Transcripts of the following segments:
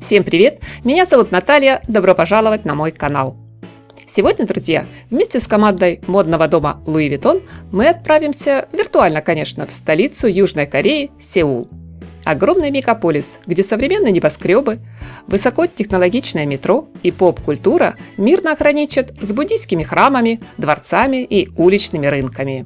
Всем привет! Меня зовут Наталья, добро пожаловать на мой канал. Сегодня, друзья, вместе с командой модного дома Louis Vuitton мы отправимся, виртуально, конечно, в столицу Южной Кореи, Сеул. Огромный мегаполис, где современные небоскребы, высокотехнологичное метро и поп-культура мирно граничат с буддийскими храмами, дворцами и уличными рынками.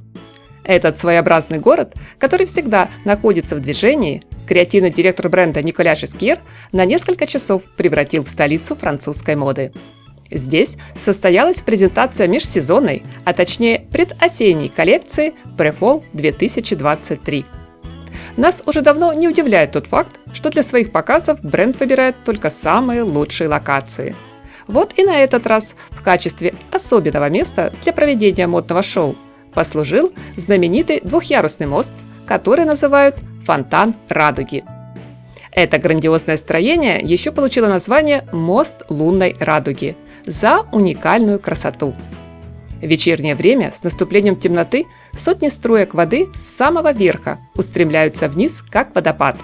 Этот своеобразный город, который всегда находится в движении, креативный директор бренда Николя Жескьер на несколько часов превратил в столицу французской моды. Здесь состоялась презентация межсезонной, а точнее предосенней коллекции Prefall 2023. Нас уже давно не удивляет тот факт, что для своих показов бренд выбирает только самые лучшие локации. Вот и на этот раз в качестве особенного места для проведения модного шоу послужил знаменитый двухъярусный мост, который называют «Фонтан Радуги». Это грандиозное строение еще получило название «Мост лунной радуги» за уникальную красоту. В вечернее время с наступлением темноты сотни струек воды с самого верха устремляются вниз, как водопад.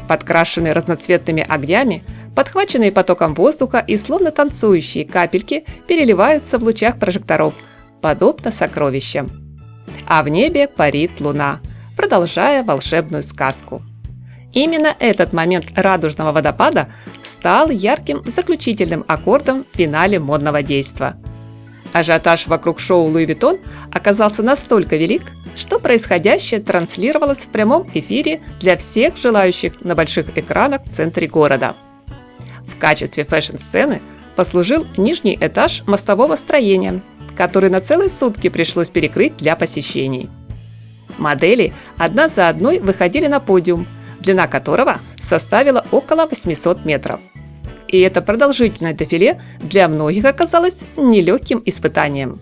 Подкрашенные разноцветными огнями, подхваченные потоком воздуха и словно танцующие капельки переливаются в лучах прожекторов, подобно сокровищам. А в небе парит луна, продолжая волшебную сказку. Именно этот момент радужного водопада стал ярким заключительным аккордом в финале модного действа. Ажиотаж вокруг шоу Louis Vuitton оказался настолько велик, что происходящее транслировалось в прямом эфире для всех желающих на больших экранах в центре города. В качестве фэшн-сцены послужил нижний этаж мостового строения, который на целые сутки пришлось перекрыть для посещений. Модели одна за одной выходили на подиум, длина которого составила около 800 метров. И это продолжительное дефиле для многих оказалось нелегким испытанием.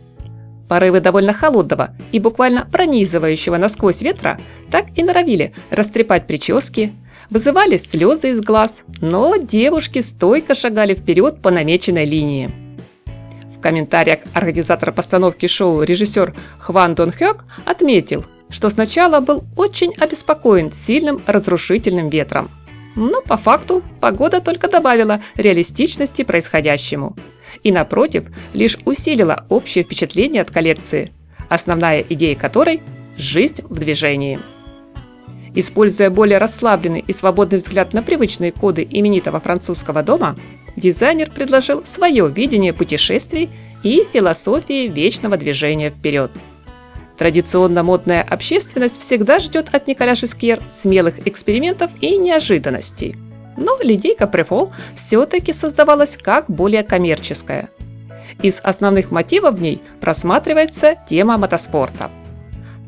Порывы довольно холодного и буквально пронизывающего насквозь ветра так и норовили растрепать прически, вызывали слезы из глаз, но девушки стойко шагали вперед по намеченной линии. В комментариях организатора постановки шоу режиссер Хван Дон Хёк отметил, что сначала был очень обеспокоен сильным разрушительным ветром. Но по факту погода только добавила реалистичности происходящему. И напротив, лишь усилила общее впечатление от коллекции, основная идея которой – жизнь в движении. Используя более расслабленный и свободный взгляд на привычные коды именитого французского дома, дизайнер предложил свое видение путешествий и философии вечного движения вперед. Традиционно модная общественность всегда ждет от Николя Жескьер смелых экспериментов и неожиданностей. Но линейка Prefall все-таки создавалась как более коммерческая. Из основных мотивов в ней просматривается тема мотоспорта.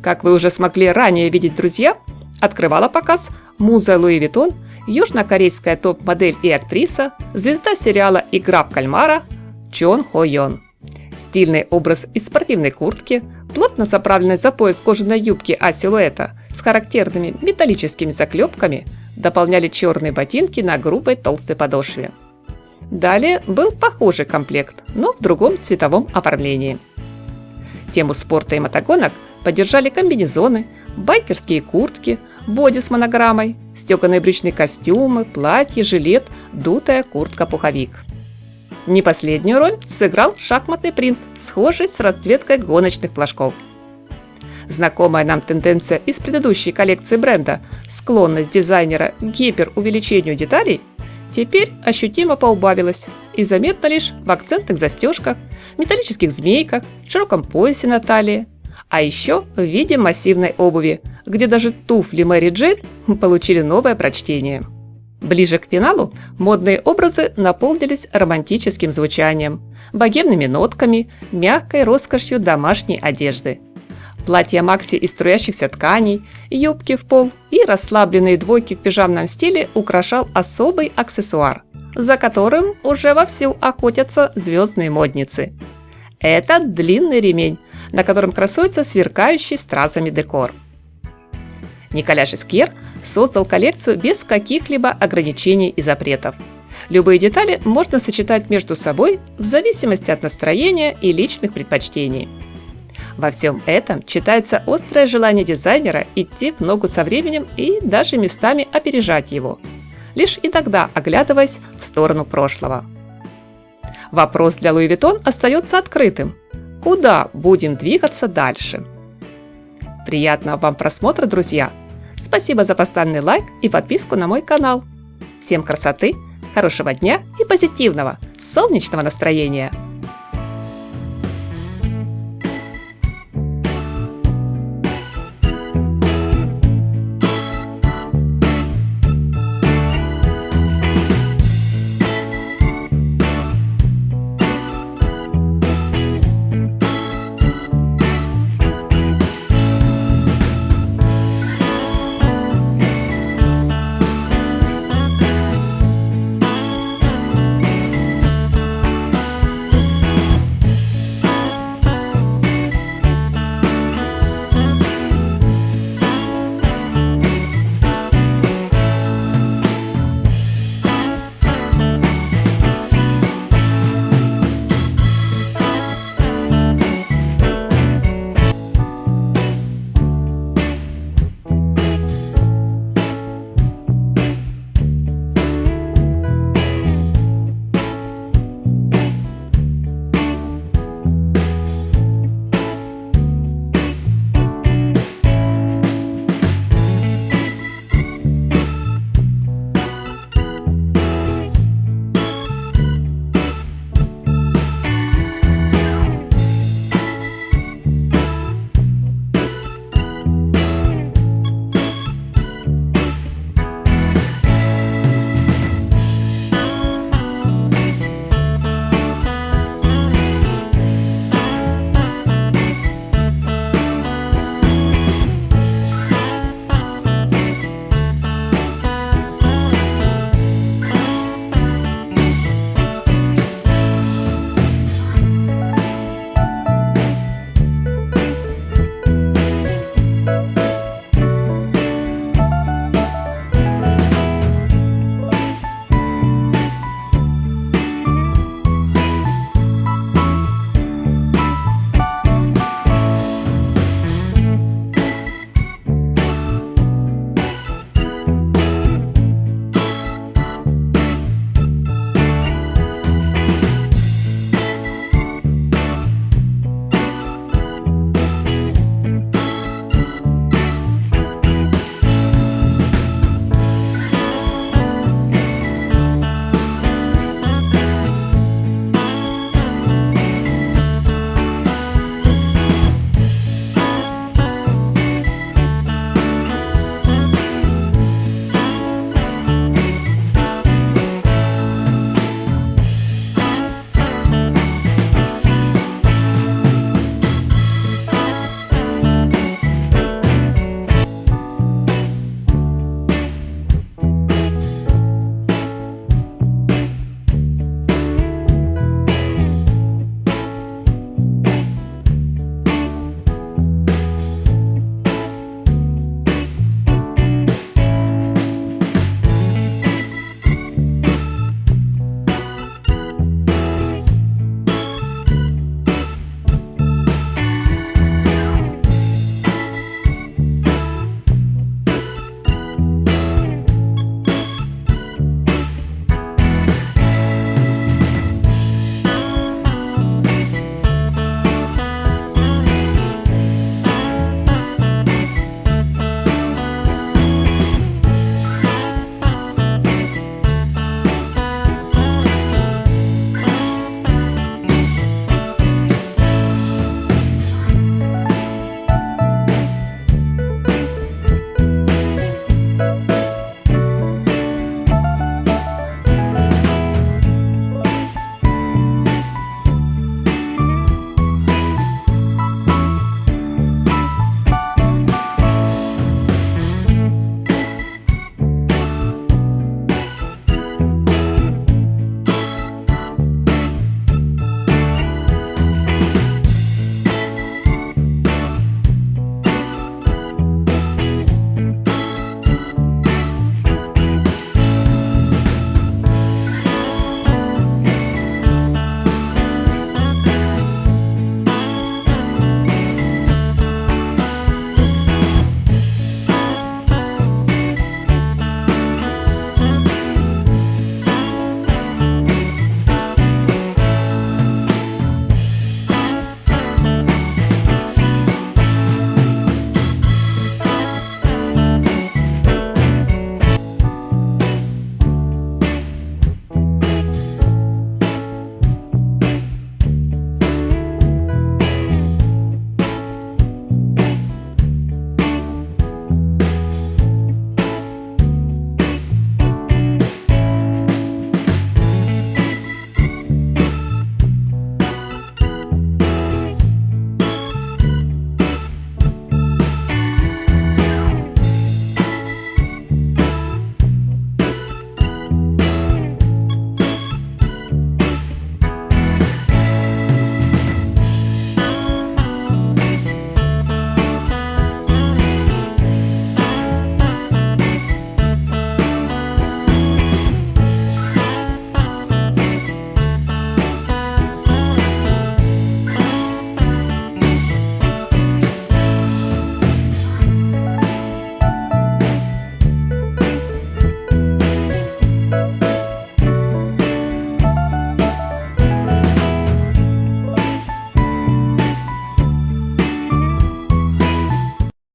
Как вы уже смогли ранее видеть, друзья, открывала показ муза Louis Vuitton, южнокорейская топ-модель и актриса, звезда сериала «Игра в кальмара» Чон Хо Йон. Стильный образ из спортивной куртки, плотно заправленной за пояс кожаной юбки А-силуэта с характерными металлическими заклепками дополняли черные ботинки на грубой толстой подошве. Далее был похожий комплект, но в другом цветовом оформлении. Тему спорта и мотогонок поддержали комбинезоны, байкерские куртки, боди с монограммой, стеганые брючные костюмы, платье, жилет, дутая куртка-пуховик. Не последнюю роль сыграл шахматный принт, схожий с расцветкой гоночных флажков. Знакомая нам тенденция из предыдущей коллекции бренда, склонность дизайнера к гиперувеличению деталей, теперь ощутимо поубавилась и заметна лишь в акцентных застежках, металлических змейках, широком поясе на талии, а еще в виде массивной обуви, где даже туфли Мэри Джейн получили новое прочтение. Ближе к финалу модные образы наполнились романтическим звучанием, богемными нотками, мягкой роскошью домашней одежды. Платья Макси из струящихся тканей, юбки в пол и расслабленные двойки в пижамном стиле украшал особый аксессуар, за которым уже вовсю охотятся звездные модницы. Это длинный ремень, на котором красуется сверкающий стразами декор. Николя Жескьер создал коллекцию без каких-либо ограничений и запретов. Любые детали можно сочетать между собой в зависимости от настроения и личных предпочтений. Во всем этом читается острое желание дизайнера идти в ногу со временем и даже местами опережать его. лишь иногда оглядываясь в сторону прошлого. Вопрос для Луи Виттон остается открытым. Куда будем двигаться дальше? Приятного вам просмотра, друзья! Спасибо за постоянный лайк и подписку на мой канал. Всем красоты, хорошего дня и позитивного, солнечного настроения!